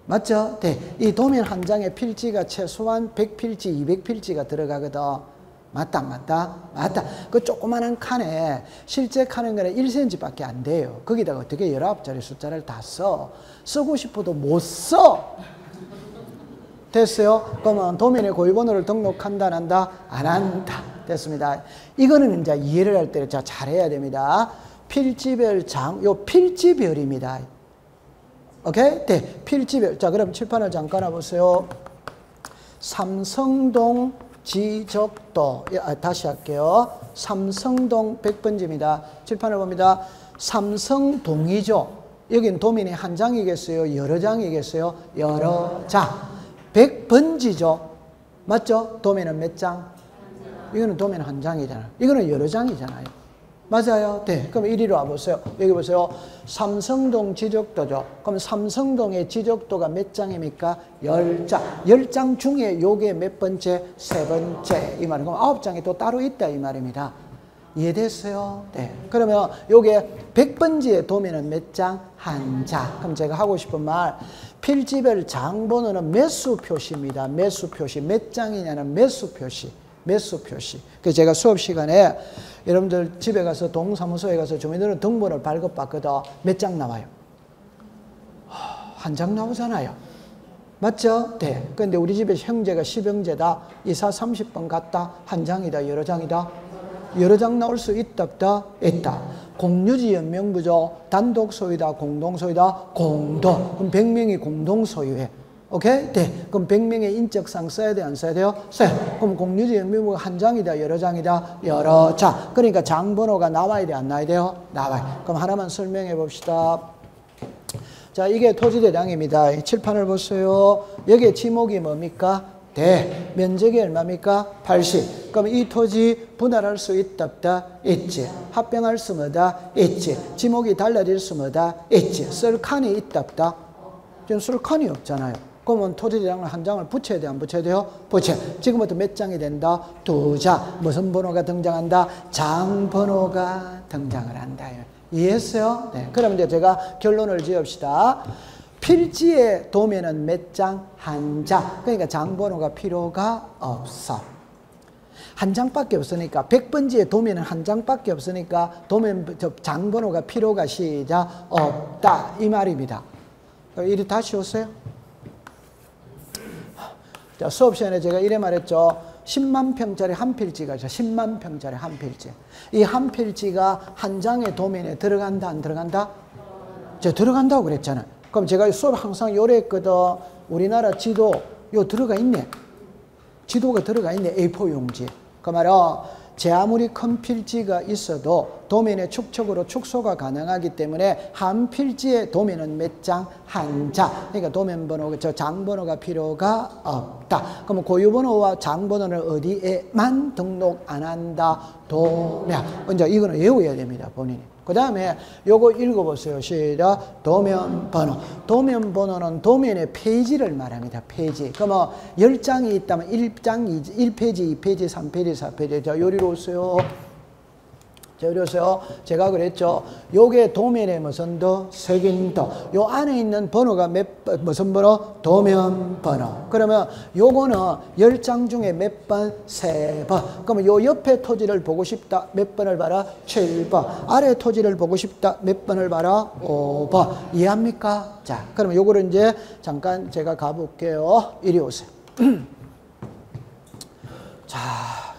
맞죠? 네. 이 도면 한 장에 필지가 최소한 100필지, 200필지가 들어가거든. 맞다, 맞다, 맞다. 그 조그만한 칸에 실제 칸은 거는 1cm 밖에 안 돼요. 거기다가 어떻게 19자리 숫자를 다 써? 쓰고 싶어도 못 써! 됐어요? 그러면 도면에 고유번호를 등록한다, 안 한다? 안 한다. 됐습니다. 이거는 이제 이해를 할 때 잘해야 됩니다. 필지별 요 필지별입니다. 오케이? 네. 필지별. 자, 그럼 칠판을 잠깐 와보세요. 삼성동 지적도. 다시 할게요. 삼성동 100번지입니다. 칠판을 봅니다. 삼성동이죠. 여긴 도면이 한 장이겠어요? 여러 장이겠어요? 여러 장. 100번지죠. 맞죠? 도면은 몇 장? 이거는 도면 한 장이잖아요. 이거는 여러 장이잖아요. 맞아요? 네. 그럼 이리로 와보세요. 여기 보세요. 삼성동 지적도죠. 그럼 삼성동의 지적도가 몇 장입니까? 10장. 10장 중에 요게 몇 번째? 세 번째. 이 말은 그럼 9장이 또 따로 있다 이 말입니다. 이해됐어요? 네. 그러면 요게 100번지의 도면은 몇 장? 한 장. 그럼 제가 하고 싶은 말, 필지별 장번호는 매수 표시입니다. 매수 표시. 몇 장이냐는 매수 표시. 매수 표시. 그래서 제가 수업 시간에 여러분들 집에 가서 동사무소에 가서 주민등록 등본을 발급받거든. 몇 장 나와요? 한 장 나오잖아요. 맞죠? 네. 근데 우리 집에 형제가 10형제다. 이사 30번 갔다. 한 장이다. 여러 장이다. 여러 장 나올 수 있다, 없다? 있다. 공유지 연명부죠. 단독 소유다, 공동 소유다, 공동. 그럼 100명이 공동 소유해. 오케이? 네. 그럼 100명의 인적상 써야 돼, 안 써야 돼요? 써요. 그럼 공유지 연명부가 한 장이다, 여러 장이다? 여러 장. 그러니까 장번호가 나와야 돼, 안 나와야 돼요? 나와요. 그럼 하나만 설명해 봅시다. 자, 이게 토지대장입니다. 칠판을 보세요. 여기에 지목이 뭡니까? 대. 면적이 얼마입니까? 80. 그럼 이 토지 분할할 수 있다, 없다? 있지. 합병할 수 뭐다? 있지. 지목이 달라질 수 뭐다? 있지. 쓸 칸이 있다, 없다? 지금 쓸 칸이 없잖아요. 그러면 토지대장을 한 장을 붙여야 돼, 안 붙여야 돼요? 붙여. 지금부터 몇 장이 된다? 2장. 무슨 번호가 등장한다? 장번호가 등장을 한다. 이해했어요? 네. 그럼 이제 제가 결론을 지읍시다. 필지의 도면은 몇 장? 한 장. 그러니까 장번호가 필요가 없어. 한 장밖에 없으니까 100번지의 도면은 한 장밖에 없으니까 도면 장번호가 필요가 시작 없다 이 말입니다. 이리 다시 오세요. 자, 수업 시간에 제가 이래 말했죠. 10만 평짜리 한 필지가 있어. 10만 평짜리 한 필지. 이 한 필지가 한 장의 도면에 들어간다, 안 들어간다? 제가 들어간다고 그랬잖아요. 그럼 제가 수업 항상 요랬거든. 우리나라 지도 요 들어가 있네. 지도가 들어가 있네. A4 용지에. 그 말은 제 아무리 큰 필지가 있어도 도면의 축척으로 축소가 가능하기 때문에 한 필지의 도면은 몇 장? 한 장. 그러니까 도면 번호, 저 장번호가 필요가 없다. 그럼 고유번호와 장번호를 어디에만 등록 안 한다? 도면. 이제 이거는 외워야 됩니다, 본인이. 그 다음에 요거 읽어보세요. 시작. 도면 번호. 도면 번호는 도면의 페이지를 말합니다. 페이지. 그러면 10장이 있다면 1장, 1페이지, 2페이지, 3페이지, 4페이지. 자, 요리로 오세요. 자, 요리 오세요. 제가 그랬죠. 요게 도면의 무슨 도? 색인도. 요 안에 있는 번호가 무슨 번호? 도면 번호. 그러면 요거는 10장 중에 몇 번? 3번. 그러면 요 옆에 토지를 보고 싶다. 몇 번을 봐라? 7번. 아래 토지를 보고 싶다. 몇 번을 봐라? 5번. 이해합니까? 자, 그러면 요거를 이제 잠깐 제가 가볼게요. 이리 오세요. 자,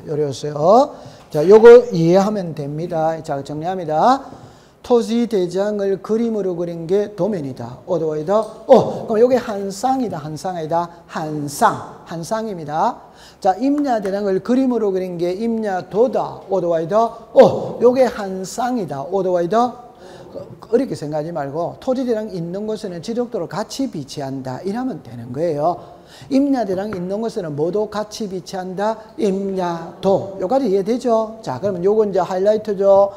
요리 오세요. 자, 요거 이해하면 됩니다. 자, 정리합니다. 토지 대장을 그림으로 그린 게 도면이다. 어디다? 그럼 요게 한 쌍이다. 한 쌍이다. 한 쌍. 한 쌍입니다. 자, 임야 대장을 그림으로 그린 게 임야도다. 어디다? 요게 한 쌍이다. 어디다? 어렵게 생각하지 말고 토지대랑 있는 곳에는 지적도를 같이 비치한다 이러면 되는 거예요. 임야대랑 있는 곳에는 뭐도 같이 비치한다? 임야도. 요까지 이해되죠? 자, 그러면 요건 이제 하이라이트죠.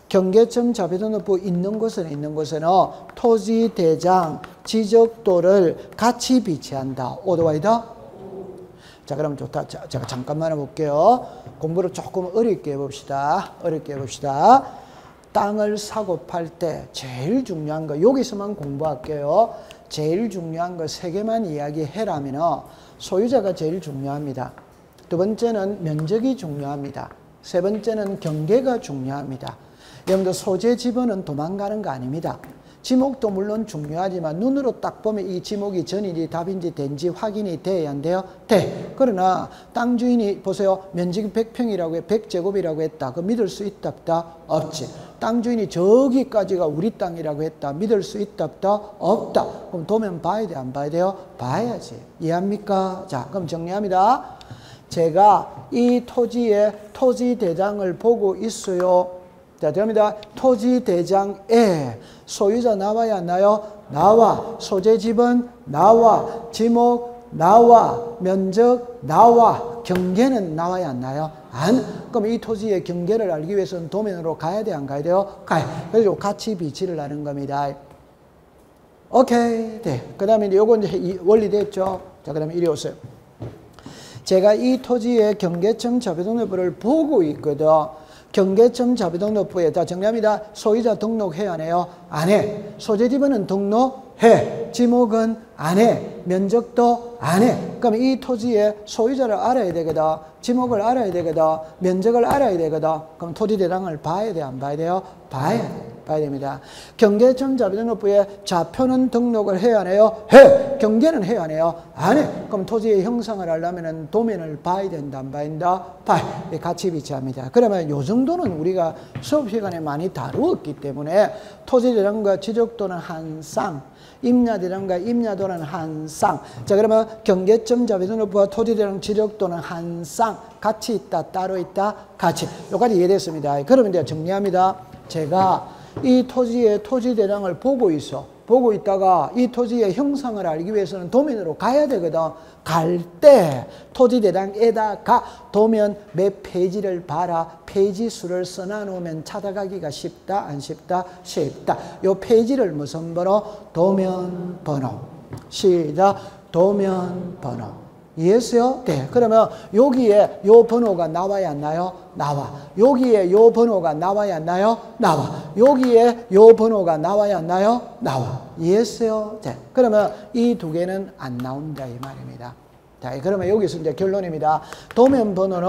경계점 자비도노부 있는 곳에는 토지대장 지적도를 같이 비치한다. 오도와이다? 자, 그럼 좋다. 자, 제가 잠깐만 해볼게요. 공부를 조금 어렵게 해봅시다. 땅을 사고 팔 때 제일 중요한 거, 여기서만 공부할게요. 제일 중요한 거 3개만 이야기해라면 소유자가 제일 중요합니다. 두 번째는 면적이 중요합니다. 세 번째는 경계가 중요합니다. 여러분들 소재 지번은 도망가는 거 아닙니다. 지목도 물론 중요하지만 눈으로 딱 보면 이 지목이 전인지 답인지 된지 확인이 돼야 안 돼요? 돼. 그러나 땅 주인이 보세요. 면적이 100평이라고 해, 100제곱이라고 했다. 그 믿을 수 있다 없다? 없지. 땅 주인이 저기까지가 우리 땅이라고 했다. 믿을 수 있다 없다? 없다. 그럼 도면 봐야 돼? 안 봐야 돼요? 봐야지. 이해합니까? 자, 그럼 정리합니다. 제가 이 토지의 토지대장을 보고 있어요. 자, 됩니다. 토지대장에 소유자 나와야 안 나요? 나와. 소재지번 나와. 지목 나와. 면적 나와. 경계는 나와야 안 나요? 안. 그럼 이 토지의 경계를 알기 위해서는 도면으로 가야 돼? 안 가야 돼요? 가요. 그래서 같이 비치를 하는 겁니다. 오케이. 네. 그 다음에 이제 요건 이제 원리 됐죠? 자, 그 다음에 이리 오세요. 제가 이 토지의 경계점 자비등록부를 보고 있거든. 경계점 자비등록부에 다 정리합니다. 소유자 등록해야 하네요? 안 해. 소재지번은 등록해. 지목은 안 해. 면적도 안 해. 그럼 이 토지의 소유자를 알아야 되거든. 지목을 알아야 되거든. 면적을 알아야 되거든. 그럼 토지대장을 봐야 돼? 안 봐야 돼요? 봐야 돼. 봐야 됩니다. 경계점 자비등록부에 좌표는 등록을 해야 하네요? 해! 경계는 해야 하네요? 안 해! 그럼 토지의 형상을 하려면 도면을 봐야 된다? 안 봐야 된다? 봐야. 같이 비치합니다. 그러면 요 정도는 우리가 수업 시간에 많이 다루었기 때문에 토지대장과 지적도는 한 쌍, 임야대장과 임야도는 한 쌍. 자, 그러면 경계점 자비등록부와 토지대장 지적도는 한 쌍. 같이 있다? 따로 있다? 같이. 여기까지 이해됐습니다. 그러면 이제 정리합니다. 제가 이 토지의 토지대장을 보고 있어. 보고 있다가 이 토지의 형상을 알기 위해서는 도면으로 가야 되거든. 갈 때 토지대장에다가 도면 몇 페이지를 봐라. 페이지 수를 써놔놓으면 찾아가기가 쉽다? 안 쉽다? 쉽다. 요 페이지를 무슨 번호? 도면 번호. 시작. 도면 번호. 이해했어요? 네. 그러면 여기에 요 번호가 나와야 안 나요? 나와. 여기에 요 번호가 나와야 안 나요? 나와. 여기에 요 번호가 나와야 안 나요? 나와. 이해했어요? 네. 그러면 이 두 개는 안 나온다 이 말입니다. 자, 그러면 여기서 이제 결론입니다. 도면 번호는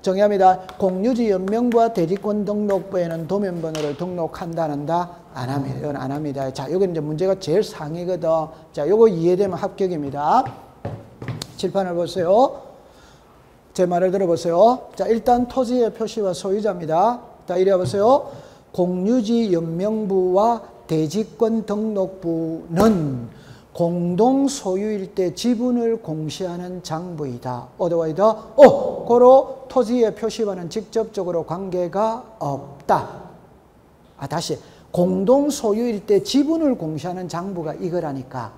정의합니다. 공유지 연명부와 대지권 등록부에는 도면 번호를 등록한다 안 한다? 안 합니다. 이건 안 합니다. 자, 여기 이제 문제가 제일 상이거든. 자, 요거 이해되면 합격입니다. 칠판을 보세요. 제 말을 들어보세요. 자, 일단 토지의 표시와 소유자입니다. 자, 이리 와보세요. 공유지 연명부와 대지권 등록부는 공동 소유일 때 지분을 공시하는 장부이다. 어디와이다? 고로 토지의 표시와는 직접적으로 관계가 없다. 아, 다시. 공동 소유일 때 지분을 공시하는 장부가 이거라니까.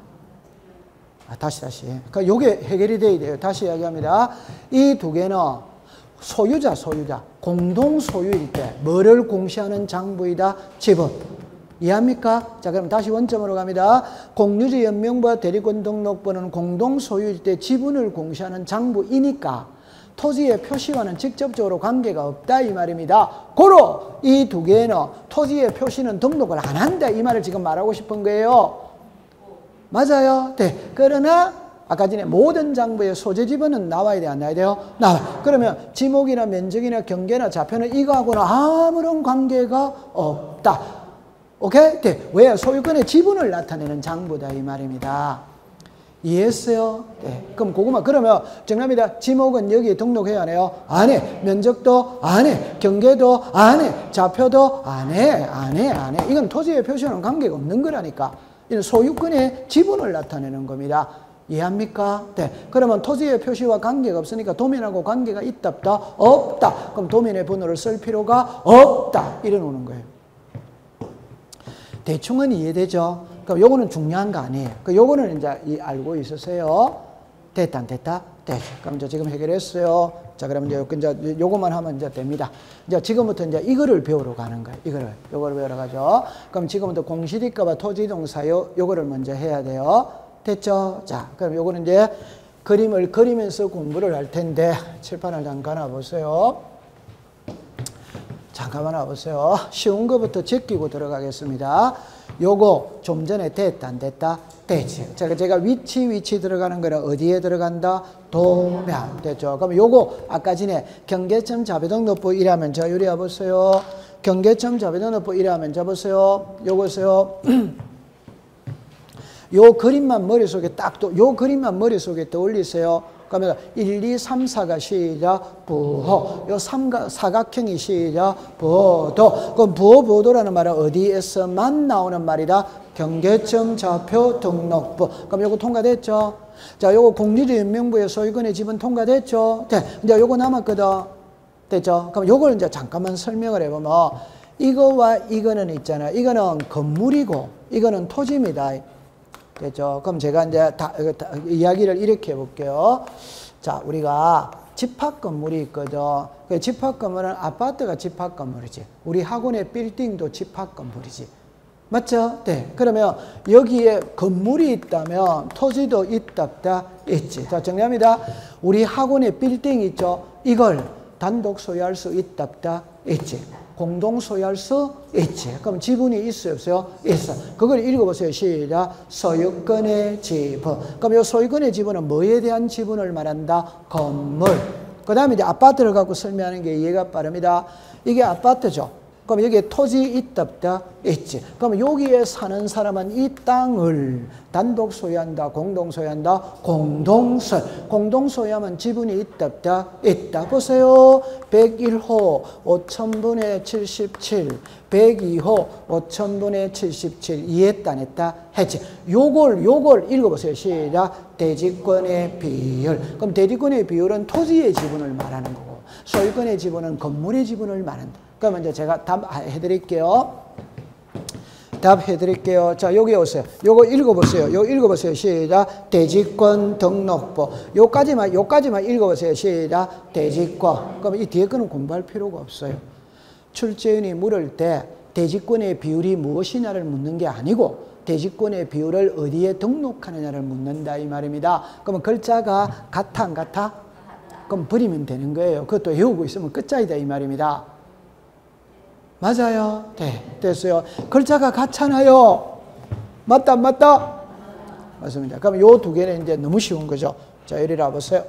다시. 그러니까 요게 해결이 돼야 돼요. 다시 이야기합니다. 이 두 개는 소유자. 공동 소유일 때 뭐를 공시하는 장부이다? 지분. 이해합니까? 자, 그럼 다시 원점으로 갑니다. 공유지 연명부와 대리권 등록부는 공동 소유일 때 지분을 공시하는 장부이니까 토지의 표시와는 직접적으로 관계가 없다 이 말입니다. 고로 이 두 개는 토지의 표시는 등록을 안 한다 이 말을 지금 말하고 싶은 거예요. 맞아요. 네. 그러나 아까 전에 모든 장부의 소재 지번은 나와야 돼, 안 나와야 돼요? 나와. 그러면 지목이나 면적이나 경계나 좌표는 이거하고는 아무런 관계가 없다. 오케이? 네. 왜? 소유권의 지분을 나타내는 장부다 이 말입니다. 이해했어요? 네. 그럼 그거만 그러면 정답입니다. 지목은 여기에 등록해야 하네요? 안 해. 면적도 안 해. 경계도 안 해. 좌표도 안 해. 이건 토지의 표시와는 관계가 없는 거라니까. 이는 소유권의 지분을 나타내는 겁니다. 이해합니까? 네. 그러면 토지의 표시와 관계가 없으니까 도면하고 관계가 있다 없다? 없다. 그럼 도면의 번호를 쓸 필요가 없다. 이래 놓는 거예요. 대충은 이해되죠? 그럼 요거는 중요한 거 아니에요. 요거는 이제 알고 있으세요. 됐다, 안 됐다? 됐죠. 그럼 이제 지금 해결했어요. 자, 그러면 이제 요거만 하면 이제 됩니다. 이제 지금부터 이제 이거를 배우러 가는 거예요. 요거를 배우러 가죠. 그럼 지금부터 공실일까봐 토지동사요. 요거를 먼저 해야 돼요. 됐죠? 자, 그럼 요거는 이제 그림을 그리면서 공부를 할 텐데, 칠판을 잠깐 와보세요. 잠깐만 와보세요. 쉬운 거부터 제끼고 들어가겠습니다. 요거 좀 전에 됐다, 안 됐다? 됐지. 제가 위치 들어가는 거는 어디에 들어간다? 도면. 됐죠? 그럼 요거 아까 전에 경계점 자배등록부 이라면 저 요리 와보세요. 경계점 자배등록부 이라면 저 보세요. 요거세요. 요 그림만 머릿속에 요 그림만 머릿속에 떠올리세요. 그러면 1, 2, 3, 4가 시작, 부호. 요 사각형이 시작, 부호도. 그럼 부호, 부호도라는 말은 어디에서만 나오는 말이다? 경계점, 좌표, 등록부. 그럼 요거 통과됐죠? 자, 요거 공리주연명부의 소유권의 지분 통과됐죠? 네. 이제 요거 남았거든. 됐죠? 그럼 요걸 이제 잠깐만 설명을 해보면, 이거와 이거는 있잖아. 이거는 건물이고, 이거는 토지입니다. 됐죠? 그럼 제가 이제 이야기를 이렇게 해볼게요. 자, 우리가 집합 건물이 있거든. 그 집합 건물은 아파트가 집합 건물이지. 우리 학원의 빌딩도 집합 건물이지. 맞죠? 네. 그러면 여기에 건물이 있다면 토지도 있다, 있지. 자, 정리합니다. 우리 학원의 빌딩 있죠? 이걸 단독 소유할 수 있다, 있지. 공동 소유할 수 있지. 그럼 지분이 있어요, 없어요? 있어. 그걸 읽어보세요. 시작. 소유권의 지분. 그럼 이 소유권의 지분은 뭐에 대한 지분을 말한다? 건물. 그 다음에 이제 아파트를 갖고 설명하는 게 이해가 빠릅니다. 이게 아파트죠. 그럼 여기에 토지 있다, 있지. 그럼 여기에 사는 사람은 이 땅을 단독 소유한다, 공동 소유한다, 공동소. 공동 소유하면 지분이 있다, 있다. 보세요. 101호 5000분의 77, 102호 5000분의 77. 이해했다, 안 했다? 했지. 요걸 읽어보세요. 시작. 대지권의 비율. 그럼 대지권의 비율은 토지의 지분을 말하는 거고, 소유권의 지분은 건물의 지분을 말한다. 그러면 이제 제가 답해드릴게요. 답해드릴게요. 자, 여기 오세요. 요거 읽어보세요. 요거 읽어보세요. 시작. 대지권 등록부. 요까지만 읽어보세요. 시작. 대지권. 그럼 이 뒤에 거는 공부할 필요가 없어요. 출제인이 물을 때 대지권의 비율이 무엇이냐를 묻는 게 아니고 대지권의 비율을 어디에 등록하느냐를 묻는다 이 말입니다. 그러면 글자가 같아 안 같아? 그럼 버리면 되는 거예요. 그것도 외우고 있으면 끝장이다 이 말입니다. 맞아요? 네, 됐어요. 글자가 같잖아요. 맞다, 안 맞다? 맞습니다. 그럼 요 두 개는 이제 너무 쉬운 거죠. 자, 이리 와보세요.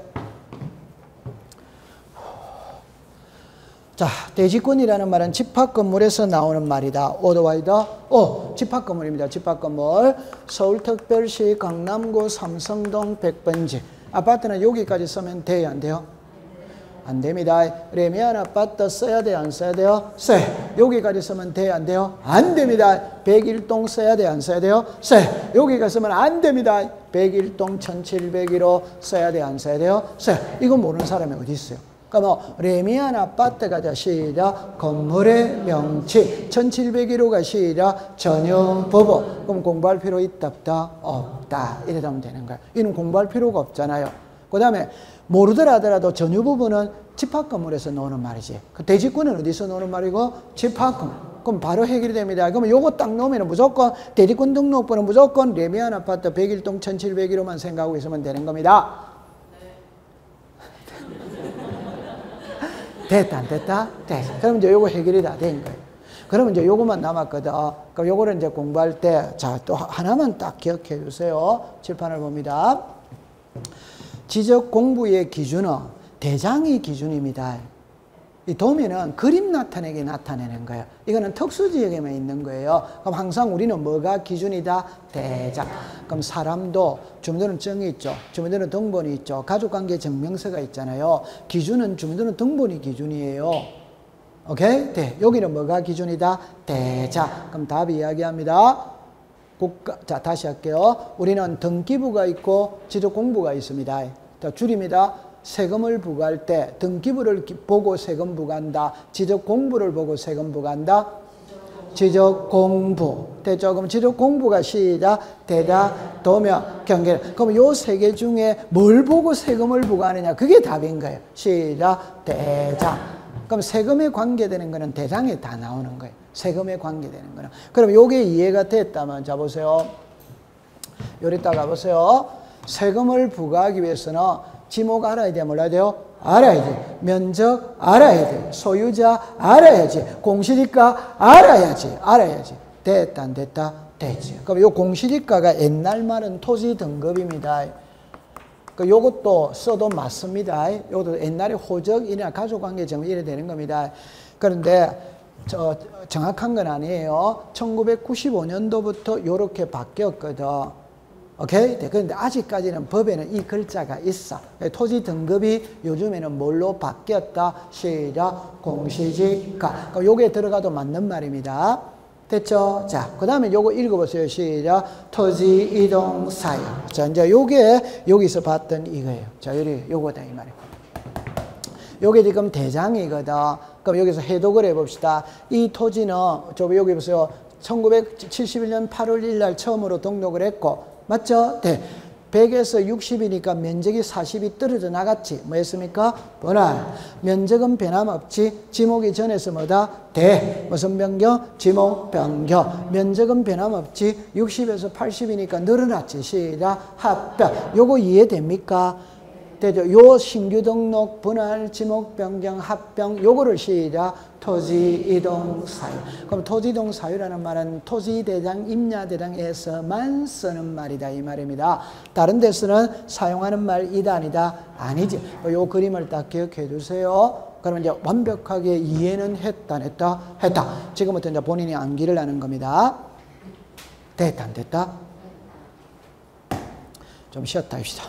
자, 대지권이라는 말은 집합건물에서 나오는 말이다. 오더와이더? 집합건물입니다. 집합건물. 서울특별시 강남구 삼성동 100번지. 아파트는 여기까지 쓰면 돼요, 안 돼요? 안 됩니다. 레미안 아파트 써야 돼요, 안 써야 돼요? 써요. 여기까지 쓰면 돼요, 안 돼요? 안 됩니다. 101동 써야 돼요, 안 써야 돼요? 써요. 여기까지 쓰면 안 됩니다. 101동 1701호 써야 돼요, 안 써야 돼요? 써요. 이거 모르는 사람이 어디 있어요? 그러면 레미안 아파트가 시작 건물의 명칭, 1701호가 시작 전용부부. 그럼 공부할 필요 있다, 없다. 이래 되면 되는 거예요. 이는 공부할 필요가 없잖아요. 그 다음에 모르더라 하더라도 전유부분은 집합건물에서 나오는 말이지. 그 대지권은 어디서 나오는 말이고? 집합건물. 그럼 바로 해결이 됩니다. 그러면 요거 딱 넣으면 무조건 대지권 등록부는 무조건 레미안 아파트 101동 1701호만 생각하고 있으면 되는 겁니다. 됐다, 안 됐다? 됐어. 그럼 이제 요거 해결이 다 된 거예요. 그러면 이제 요거만 남았거든. 그럼 요거를 이제 공부할 때, 자, 또 하나만 딱 기억해 주세요. 칠판을 봅니다. 지적 공부의 기준은 대장이 기준입니다. 이 도면은 그림 나타내게 나타내는 거예요. 이거는 특수지역에만 있는 거예요. 그럼 항상 우리는 뭐가 기준이다? 대장. 그럼 사람도 주민등록증이 있죠. 주민등록 등본이 있죠. 가족관계 증명서가 있잖아요. 기준은 주민등록 등본이 기준이에요. 오케이? 네. 여기는 뭐가 기준이다? 대장. 그럼 답이 이야기합니다. 자, 다시 할게요. 우리는 등기부가 있고 지적공부가 있습니다. 자, 줄입니다. 세금을 부과할 때 등기부를 보고 세금 부과한다. 지적공부를 보고 세금 부과한다. 지적 공부. 됐죠? 그럼 지적 공부가 시작. 대다, 도며, 경계. 그럼 요 세 개 중에 뭘 보고 세금을 부과하느냐? 그게 답인 거예요. 시작. 대장. 그럼 세금에 관계되는 거는 대장에 다 나오는 거예요. 세금에 관계되는 거는. 그럼 요게 이해가 됐다면, 자, 보세요. 요랬다가 보세요. 세금을 부과하기 위해서는 지목 알아야 돼, 몰라야 돼요? 알아야지. 면적 알아야 돼. 소유자 알아야지. 공시지가 알아야지. 알아야지. 됐다, 안 됐다? 됐지. 그럼 요 공시지가가 옛날 말은 토지 등급입니다. 요것도 써도 맞습니다. 요것도 옛날에 호적이나 가족관계 정리 이래 되는 겁니다. 그런데 정확한 건 아니에요. 1995년도부터 요렇게 바뀌었거든. 오케이? 그런데 아직까지는 법에는 이 글자가 있어. 토지 등급이 요즘에는 뭘로 바뀌었다? 시작. 공시지가. 요게 들어가도 맞는 말입니다. 됐죠? 자, 그 다음에 요거 읽어보세요. 시작. 토지 이동 사유. 자, 이제 요게 여기서 봤던 이거예요. 자, 요거다, 이 말이에요. 요게 지금 대장이거든. 그럼 여기서 해독을 해봅시다. 이 토지는, 여기 보세요. 1971년 8월 1일 날 처음으로 등록을 했고, 맞죠? 네. 100에서 60이니까 면적이 40이 떨어져 나갔지. 뭐 했습니까? 분할. 면적은 변함없지. 지목이 전에서 뭐다? 대. 무슨 변경? 지목 변경. 면적은 변함없지. 60에서 80이니까 늘어났지. 시작. 합병. 요거 이해됩니까? 되죠? 요 신규 등록, 분할, 지목 변경, 합병, 요거를 시작. 토지 이동 사유. 그럼 토지 이동 사유라는 말은 토지 대장, 임야 대장에서만 쓰는 말이다, 이 말입니다. 다른 데서는 사용하는 말이다, 아니다? 아니지. 요 그림을 딱 기억해 두세요. 그러면 이제 완벽하게 이해는 했다, 안 했다? 했다. 지금부터 이제 본인이 암기를 하는 겁니다. 됐다, 안 됐다? 좀 쉬었다 합시다.